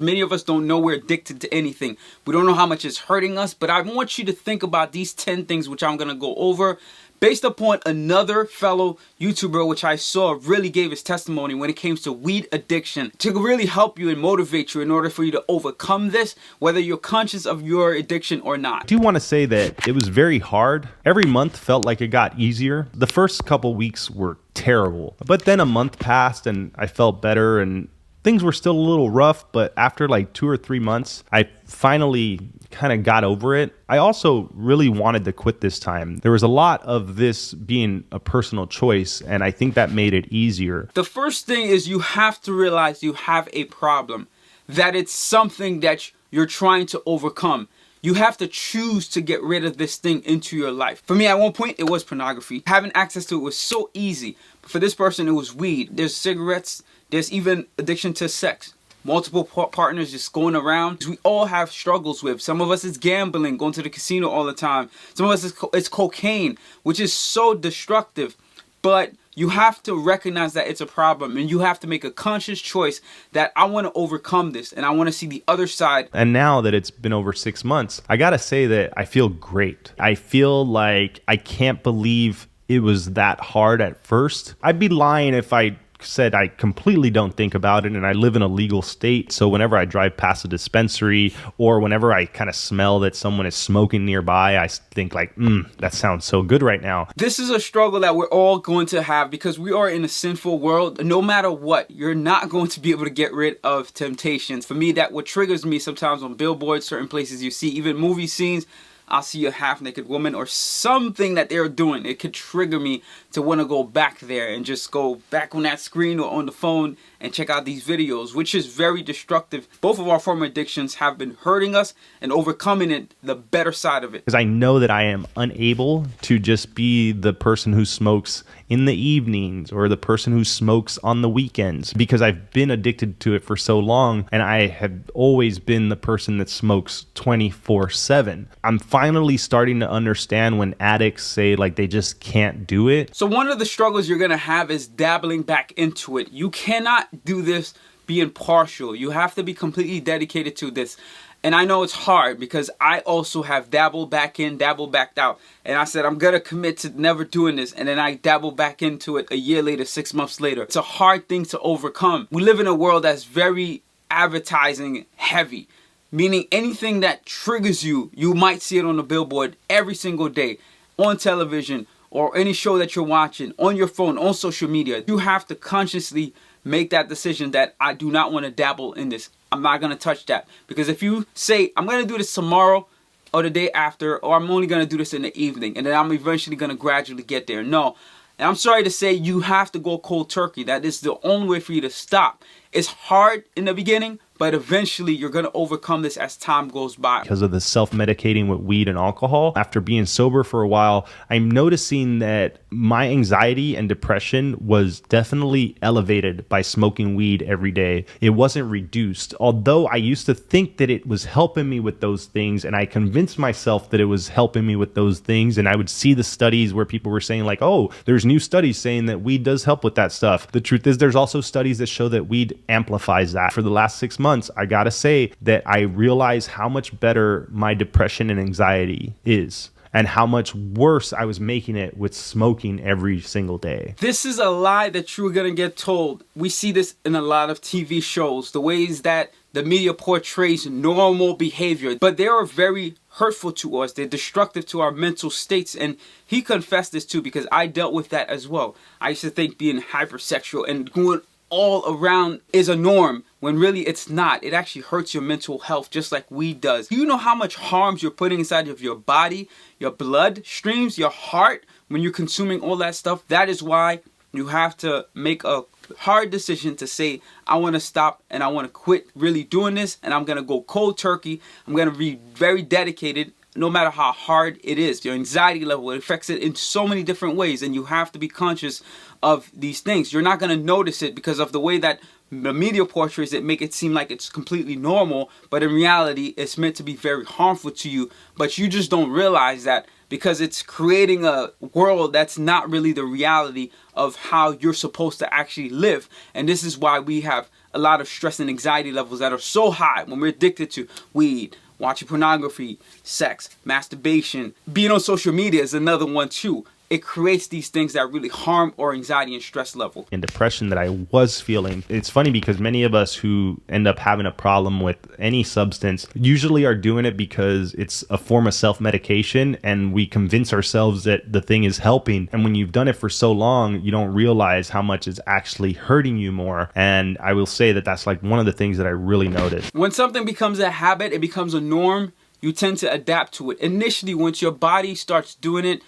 Many of us don't know we're addicted to anything. We don't know how much it's hurting us, but I want you to think about these 10 things which I'm going to go over based upon another fellow YouTuber which I saw really gave his testimony when it came to weed addiction to really help you and motivate you in order for you to overcome this, whether you're conscious of your addiction or not. I do want to say that it was very hard. Every month felt like it got easier. The first couple weeks were terrible, but then a month passed and I felt better and things were still a little rough, but after like 2 or 3 months, I finally kind of got over it. I also really wanted to quit this time. There was a lot of this being a personal choice, and I think that made it easier. The first thing is you have to realize you have a problem, that it's something that you're trying to overcome. You have to choose to get rid of this thing into your life. For me, at one point, it was pornography. Having access to it was so easy. But for this person, it was weed. There's cigarettes. There's even addiction to sex. Multiple partners just going around. We all have struggles with. Some of us it's gambling, going to the casino all the time. Some of us it's cocaine, which is so destructive. But you have to recognize that it's a problem, and you have to make a conscious choice that I want to overcome this and I want to see the other side. And now that it's been over 6 months, I gotta say that I feel great. I feel like I can't believe it was that hard at first. I'd be lying if I said I completely don't think about it, and I live in a legal state, so whenever I drive past a dispensary or whenever I kind of smell that someone is smoking nearby, I think like, that sounds so good right now. This is a struggle that we're all going to have because we are in a sinful world. No matter what, you're not going to be able to get rid of temptations. For me, that what triggers me sometimes on billboards, certain places you see, even movie scenes, I'll see a half-naked woman or something that they're doing. It could trigger me to want to go back there and just go back on that screen or on the phone and check out these videos, which is very destructive. Both of our former addictions have been hurting us, and overcoming it, the better side of it. Because I know that I am unable to just be the person who smokes in the evenings or the person who smokes on the weekends, because I've been addicted to it for so long, and I have always been the person that smokes 24/7. I'm finally starting to understand when addicts say like they just can't do it. So one of the struggles you're gonna have is dabbling back into it. You cannot do this being partial. You have to be completely dedicated to this. And I know it's hard because I also have dabbled back in, dabbled back out. And I said, I'm going to commit to never doing this. And then I dabbled back into it a year later, 6 months later. It's a hard thing to overcome. We live in a world that's very advertising heavy. Meaning anything that triggers you, you might see it on the billboard every single day, on television, or any show that you're watching, on your phone, on social media. You have to consciously make that decision that I do not want to dabble in this. I'm not going to touch that. Because if you say, I'm going to do this tomorrow or the day after, or I'm only going to do this in the evening, and then I'm eventually going to gradually get there. No. And I'm sorry to say, you have to go cold turkey. That is the only way for you to stop. It's hard in the beginning, but eventually you're going to overcome this as time goes by. Because of the self-medicating with weed and alcohol, after being sober for a while, I'm noticing that my anxiety and depression was definitely elevated by smoking weed every day. It wasn't reduced. Although I used to think that it was helping me with those things, and I convinced myself that it was helping me with those things, and I would see the studies where people were saying like, oh, there's new studies saying that weed does help with that stuff. The truth is there's also studies that show that weed amplifies that. For the last 6 months, I gotta say that I realize how much better my depression and anxiety is, and how much worse I was making it with smoking every single day. This is a lie that you're gonna get told. We see this in a lot of TV shows, the ways that the media portrays normal behavior, but they are very hurtful to us. They're destructive to our mental states, and he confessed this too, because I dealt with that as well. I used to think being hypersexual and going all around is a norm, when really it's not. It actually hurts your mental health just like weed does. Do you know how much harms you're putting inside of your body, your blood streams, your heart, when you're consuming all that stuff? That is why you have to make a hard decision to say, I want to stop and I want to quit really doing this, and I'm going to go cold turkey. I'm going to be very dedicated. No matter how hard it is, your anxiety level, it affects it in so many different ways, and you have to be conscious of these things. You're not going to notice it because of the way that the media portrays it, make it seem like it's completely normal, but in reality, it's meant to be very harmful to you, but you just don't realize that because it's creating a world that's not really the reality of how you're supposed to actually live. And this is why we have a lot of stress and anxiety levels that are so high when we're addicted to weed, watching pornography, sex, masturbation. Being on social media is another one too. It creates these things that really harm our anxiety and stress level. And depression that I was feeling. It's funny because many of us who end up having a problem with any substance usually are doing it because it's a form of self-medication, and we convince ourselves that the thing is helping. And when you've done it for so long, you don't realize how much it's actually hurting you more. And I will say that that's like one of the things that I really noticed. When something becomes a habit, it becomes a norm, you tend to adapt to it. Initially, once your body starts doing it,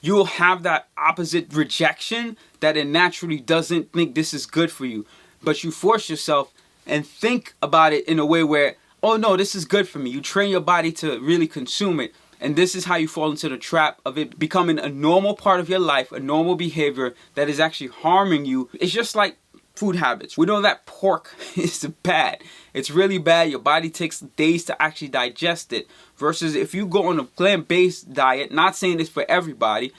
you'll have that opposite rejection that it naturally doesn't think this is good for you. But you force yourself and think about it in a way where, oh no, this is good for me. You train your body to really consume it. And this is how you fall into the trap of it becoming a normal part of your life, a normal behavior that is actually harming you. It's just like food habits. We know that pork is bad. It's really bad. Your body takes days to actually digest it. Versus if you go on a plant-based diet, not saying it's for everybody,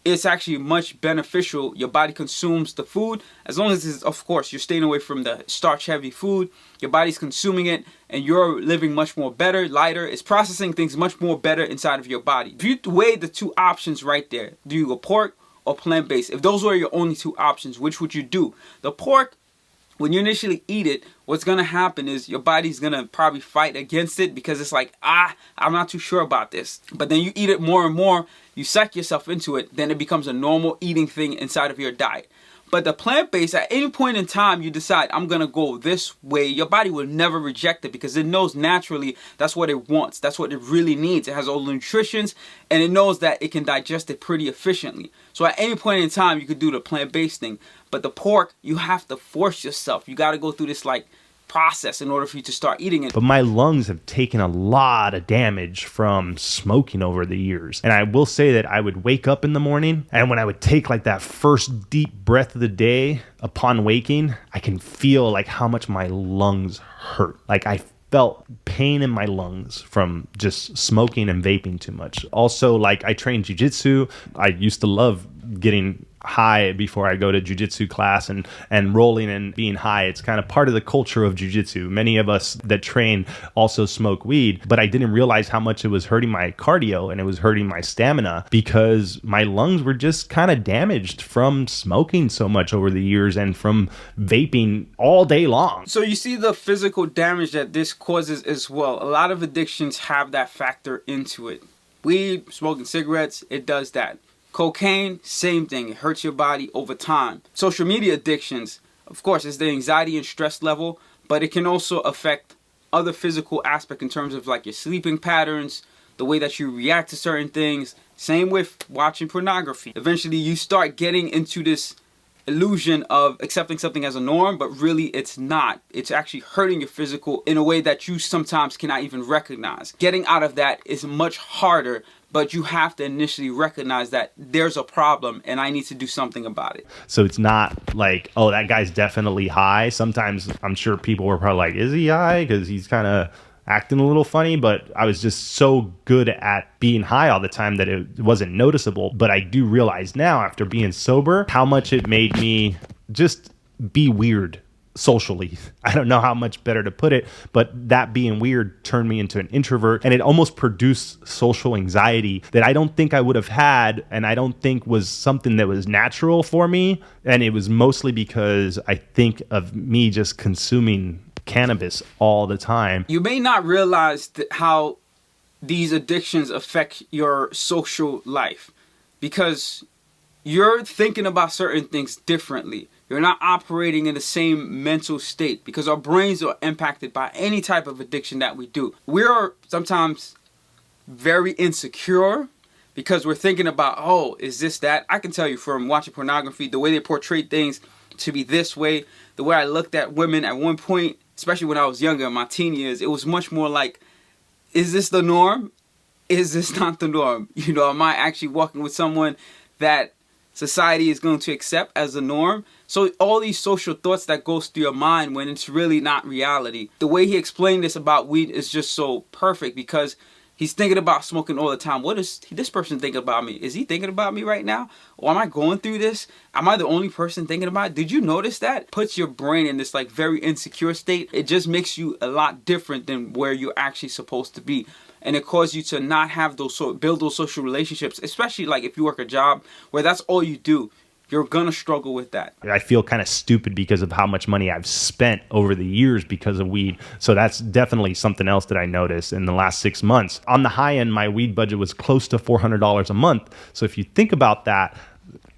it's actually much beneficial. Your body consumes the food. As long as it's, of course, you're staying away from the starch-heavy food. Your body's consuming it and you're living much more better, lighter. It's processing things much more better inside of your body. If you weigh the two options right there, do you go pork or plant-based? If those were your only two options, which would you do? The pork, when you initially eat it, what's going to happen is your body's going to probably fight against it because it's like, I'm not too sure about this. But then you eat it more and more, you psych yourself into it, then it becomes a normal eating thing inside of your diet. But the plant-based, at any point in time you decide, I'm going to go this way, your body will never reject it because it knows naturally that's what it wants. That's what it really needs. It has all the nutritions and it knows that it can digest it pretty efficiently. So at any point in time you could do the plant-based thing. But the pork, you have to force yourself. You got to go through this like process in order for you to start eating it. But my lungs have taken a lot of damage from smoking over the years. And I will say that I would wake up in the morning, and when I would take like that first deep breath of the day upon waking, I can feel like how much my lungs hurt. Like I felt pain in my lungs from just smoking and vaping too much. Also, like I train jiu-jitsu. I used to love getting high before I go to jiu-jitsu class and rolling and being high. It's kind of part of the culture of jiu-jitsu. Many of us that train also smoke weed, but I didn't realize how much it was hurting my cardio and it was hurting my stamina because my lungs were just kind of damaged from smoking so much over the years and from vaping all day long. So you see the physical damage that this causes as well. A lot of addictions have that factor into it. Weed, smoking cigarettes, it does that. Cocaine, same thing. It hurts your body over time. Social media addictions, of course, it's the anxiety and stress level, but it can also affect other physical aspects in terms of like your sleeping patterns, the way that you react to certain things. Same with watching pornography. Eventually, you start getting into this illusion of accepting something as a norm, but really it's not. It's actually hurting your physical in a way that you sometimes cannot even recognize. Getting out of that is much harder, but you have to initially recognize that there's a problem and I need to do something about it. So it's not like, oh, that guy's definitely high. Sometimes I'm sure people were probably like, is he high? Because he's kind of acting a little funny, but I was just so good at being high all the time that it wasn't noticeable. But I do realize now, after being sober, how much it made me just be weird socially. I don't know how much better to put it, but that being weird turned me into an introvert, and it almost produced social anxiety that I don't think I would have had, and I don't think was something that was natural for me. And it was mostly because I think of me just consuming cannabis all the time. You may not realize how these addictions affect your social life because you're thinking about certain things differently. You're not operating in the same mental state because our brains are impacted by any type of addiction that we do. We are sometimes very insecure because we're thinking about, oh, is this that? I can tell you from watching pornography, the way they portray things to be this way, the way I looked at women at one point, especially when I was younger in my teen years, it was much more like, is this the norm? Is this not the norm? You know, am I actually walking with someone that society is going to accept as a norm? So all these social thoughts that goes through your mind when it's really not reality. The way he explained this about weed is just so perfect because He's thinking about smoking all the time. What is this person thinking about me? Is he thinking about me right now? Or am I going through this? Am I the only person thinking about it? Did you notice that? Puts your brain in this like very insecure state. It just makes you a lot different than where you're actually supposed to be. And it causes you to not have those, build those social relationships, especially like if you work a job where that's all you do. You're gonna struggle with that. I feel kind of stupid because of how much money I've spent over the years because of weed. So that's definitely something else that I noticed in the last 6 months. On the high end, my weed budget was close to $400 a month. So if you think about that,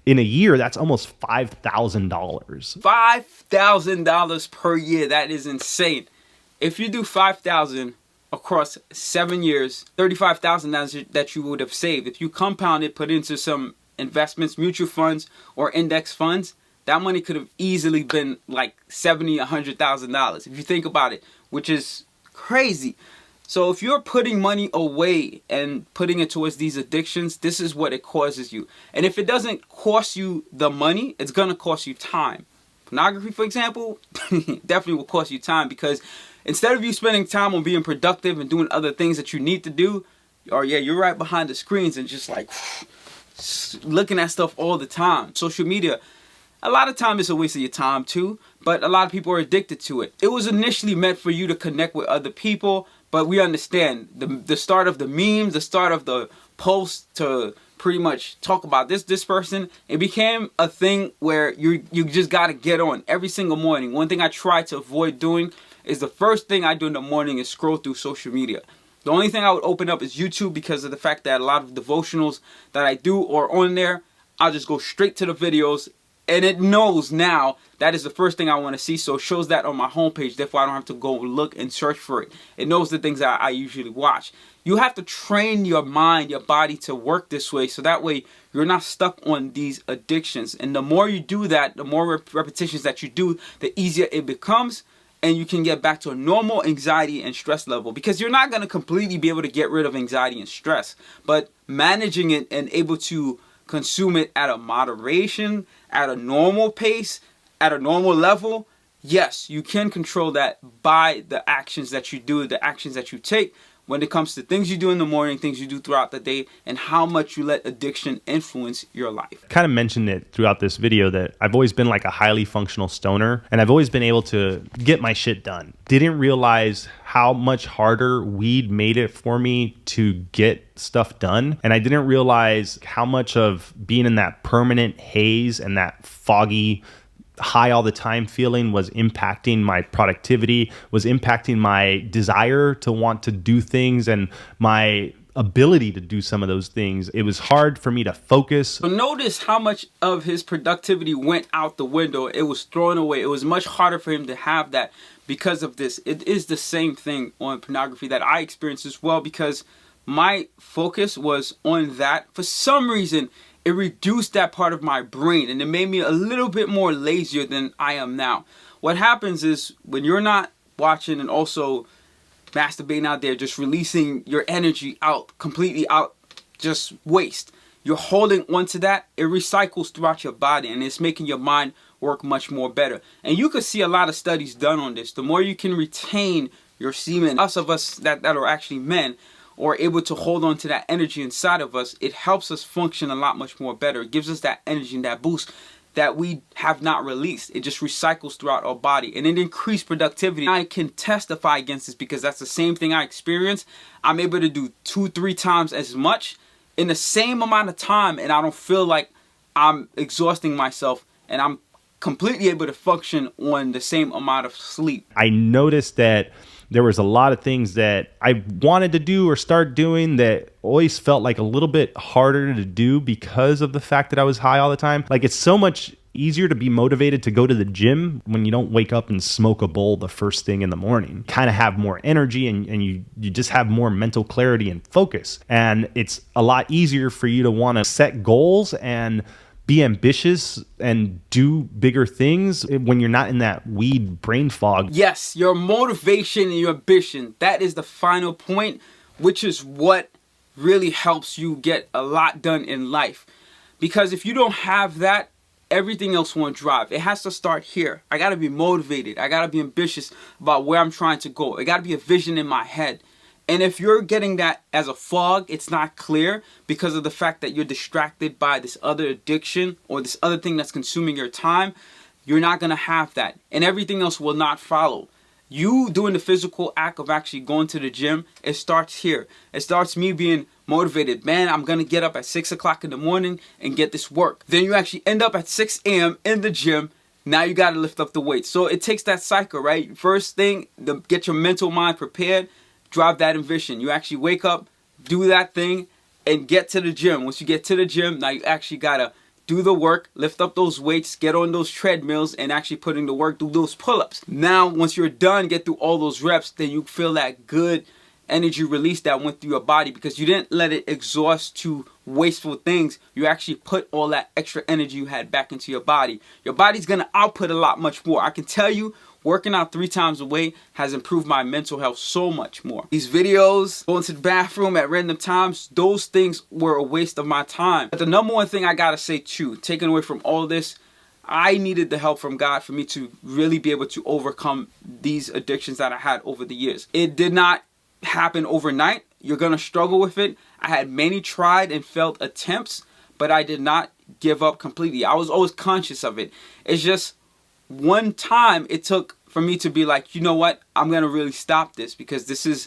in a year, that's almost $5,000. $5,000 per year. That is insane. If you do $5,000 across 7 years, $35,000 that you would have saved. If you compound it, put into some investments, mutual funds, or index funds, that money could have easily been like $70,000, $100,000 if you think about it, which is crazy. So if you're putting money away and putting it towards these addictions, this is what it causes you. And if it doesn't cost you the money, it's gonna cost you time. Pornography, for example, definitely will cost you time, because instead of you spending time on being productive and doing other things that you need to do, or yeah, you're right behind the screens and just like looking at stuff all the time. Social media, a lot of time it's a waste of your time too, but a lot of people are addicted to it. It was initially meant for you to connect with other people, but we understand the start of the memes, the start of the posts to pretty much talk about this person, it became a thing where you just got to get on every single morning. One thing I try to avoid doing is the first thing I do in the morning is scroll through social media. The only thing I would open up is YouTube, because of the fact that a lot of devotionals that I do are on there. I'll just go straight to the videos, and it knows now that is the first thing I want to see. So it shows that on my homepage. Therefore, I don't have to go look and search for it. It knows the things that I usually watch. You have to train your mind, your body to work this way, so that way you're not stuck on these addictions. And the more you do that, the more repetitions that you do, the easier it becomes. And you can get back to a normal anxiety and stress level, because you're not going to completely be able to get rid of anxiety and stress, but managing it and able to consume it at a moderation, at a normal pace, at a normal level. Yes, you can control that by the actions that you do, the actions that you take when it comes to things you do in the morning, things you do throughout the day, and how much you let addiction influence your life. Kind of mentioned it throughout this video that I've always been like a highly functional stoner, and I've always been able to get my shit done. Didn't realize how much harder weed made it for me to get stuff done. And I didn't realize how much of being in that permanent haze and that foggy high all the time feeling was impacting my productivity, was impacting my desire to want to do things and my ability to do some of those things. It was hard for me to focus. So notice how much of his productivity went out the window. It was thrown away. It was much harder for him to have that because of this. It is the same thing on pornography that I experienced as well, because my focus was on that. For some reason, it reduced that part of my brain, and it made me a little bit more lazier than I am now. What happens is when you're not watching and also masturbating out there, just releasing your energy out, completely out, just waste. You're holding onto that, it recycles throughout your body, and it's making your mind work much more better. And you could see a lot of studies done on this. The more you can retain your semen, us that are actually men, or able to hold on to that energy inside of us, it helps us function a lot much more better. It gives us that energy and that boost that we have not released. It just recycles throughout our body, and it increased productivity. I can testify against this because that's the same thing I experienced. I'm able to do 2-3 times as much in the same amount of time, and I don't feel like I'm exhausting myself, and I'm completely able to function on the same amount of sleep. I noticed that there was a lot of things that I wanted to do or start doing that always felt like a little bit harder to do because of the fact that I was high all the time. Like, it's so much easier to be motivated to go to the gym when you don't wake up and smoke a bowl the first thing in the morning. Kind of have more energy, and you just have more mental clarity and focus. And it's a lot easier for you to want to set goals and be ambitious and do bigger things when you're not in that weed brain fog. Yes, your motivation and your ambition, that is the final point, which is what really helps you get a lot done in life. Because if you don't have that, everything else won't drive. It has to start here. I got to be motivated. I got to be ambitious about where I'm trying to go. It got to be a vision in my head. And if you're getting that as a fog, it's not clear because of the fact that you're distracted by this other addiction or this other thing that's consuming your time, you're not going to have that. And everything else will not follow. You doing the physical act of actually going to the gym, it starts here. It starts me being motivated. Man, I'm going to get up at 6 o'clock in the morning and get this work. Then you actually end up at 6 a.m. in the gym. Now you got to lift up the weight. So it takes that cycle, right? First thing, get your mental mind prepared. Drive that ambition. You actually wake up, do that thing, and get to the gym. Once you get to the gym, now you actually got to do the work, lift up those weights, get on those treadmills, and actually put in the work, do those pull-ups. Now, once you're done, get through all those reps, then you feel that good energy release that went through your body because you didn't let it exhaust to wasteful things. You actually put all that extra energy you had back into your body. Your body's going to output a lot much more. I can tell you, working out 3 times a week has improved my mental health so much more. These videos, going to the bathroom at random times, those things were a waste of my time. But the number one thing I gotta say too, taken away from all this, I needed the help from God for me to really be able to overcome these addictions that I had over the years. It did not happen overnight. You're gonna struggle with it. I had many tried and failed attempts, but I did not give up completely. I was always conscious of it. It's just one time it took for me to be like, you know what, I'm going to really stop this because this is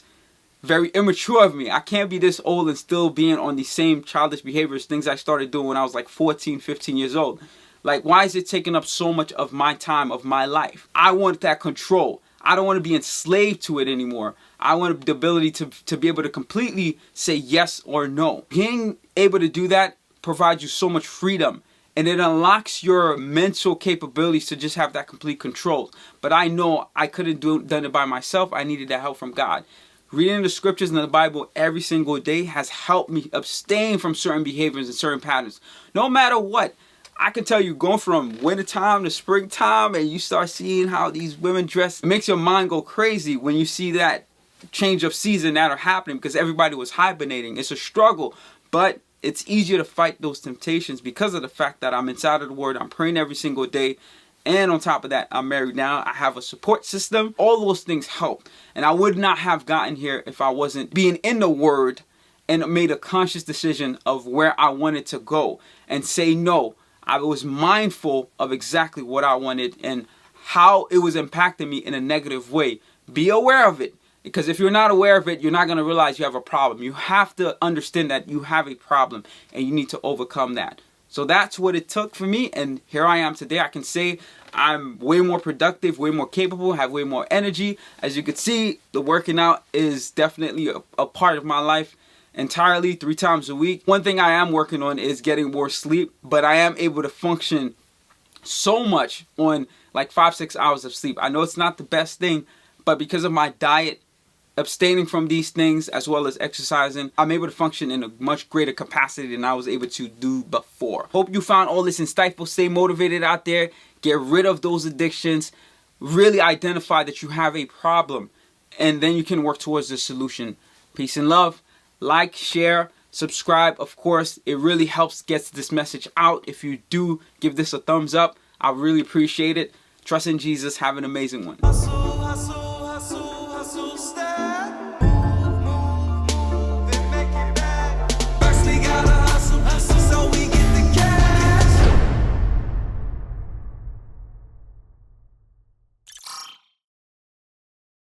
very immature of me. I can't be this old and still being on the same childish behaviors, things I started doing when I was like 14, 15 years old. Like, why is it taking up so much of my time, of my life? I want that control. I don't want to be enslaved to it anymore. I want the ability to be able to completely say yes or no. Being able to do that provides you so much freedom. And it unlocks your mental capabilities to just have that complete control. But I know I couldn't done it by myself. I needed that help from God. Reading the scriptures in the Bible every single day has helped me abstain from certain behaviors and certain patterns. No matter what, I can tell you, going from wintertime to springtime and you start seeing how these women dress, it makes your mind go crazy when you see that change of season that are happening because everybody was hibernating. It's a struggle, but it's easier to fight those temptations because of the fact that I'm inside of the Word. I'm praying every single day. And on top of that, I'm married now. I have a support system. All those things help. And I would not have gotten here if I wasn't being in the Word and made a conscious decision of where I wanted to go and say no. I was mindful of exactly what I wanted and how it was impacting me in a negative way. Be aware of it. Because if you're not aware of it, you're not going to realize you have a problem. You have to understand that you have a problem and you need to overcome that. So that's what it took for me. And here I am today. I can say I'm way more productive, way more capable, have way more energy. As you can see, the working out is definitely a part of my life entirely, 3 times a week. One thing I am working on is getting more sleep, but I am able to function so much on like 5-6 hours of sleep. I know it's not the best thing, but because of my diet, abstaining from these things as well as exercising, I'm able to function in a much greater capacity than I was able to do before. Hope you found all this insightful. Stay motivated out there. Get rid of those addictions. Really identify that you have a problem and then you can work towards the solution. Peace and love. Like, share, subscribe. Of course, it really helps get this message out. If you do give this a thumbs up, I really appreciate it. Trust in Jesus. Have an amazing one.